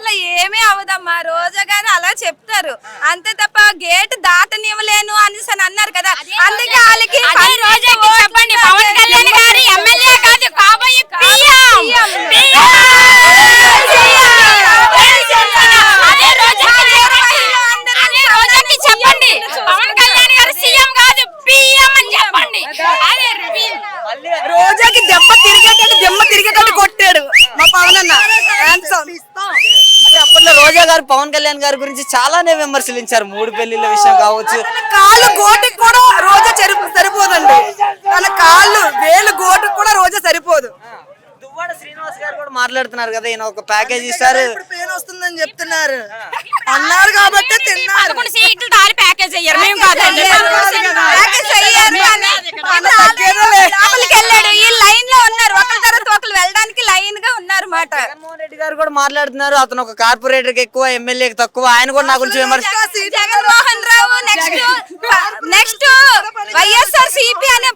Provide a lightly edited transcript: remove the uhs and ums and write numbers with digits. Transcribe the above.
అసలు ఏమీ అవదమ్మా. రోజా గారు అలా చెప్తారు అంతే తప్ప గేట్ దాటనివ్వలేను అనేసి అని అన్నారు కదా. అందుకే వాళ్ళకి చెప్పండి పవన్ కళ్యాణ్ గారు ఎమ్మెల్యే కాదు కాబోయే రోజాకి చెప్పండి పవన్ కళ్యాణ్ గారు సీఎం కాదు పిఎం అని చెప్పండి. రోజాకి దెమ్మ తిరిగేటట్టు కొట్టాడు మా పవన్ అన్న. అప్పట్లో రోజా గారు పవన్ కళ్యాణ్ గారి గురించి చాలానే విమర్శించారు. 3 పెళ్లిళ్ళ విషయం కావచ్చు. కాళ్ళు గోటుకు కూడా రోజా సరిపోదండి. తన కాళ్ళు వేలు గోటుకు కూడా రోజా సరిపోదు. దువ్వాడ శ్రీనివాస్ గారు కూడా మాట్లాడుతున్నారు కదా, ఈయన ఒక ప్యాకేజ్ ఇస్తారు, పెయిన్ వస్తుందని చెప్తున్నారు అన్నారు కాబట్టి తిన్నారు. 11 సీట్లు తాలి ప్యాకేజ్ అయ్యారు. మేము కాదండి వెళ్ళాడు. ఈ లైన్ లో ఉన్నారు, ఒకరి తర్వాత ఒకరు వెళ్ళడానికి లైన్ గా ఉన్నారు మాట. జగన్మోహన్ రెడ్డి గారు కూడా మాట్లాడుతున్నారు, అతను ఒక కార్పొరేటర్ కి ఎక్కువ, ఎమ్మెల్యేకి తక్కువ. ఆయన కూడా నా గురించి విమర్శ. జగన్మోహన్ రావు నెక్స్ట్ వైఎస్ఆర్ సిపి అనే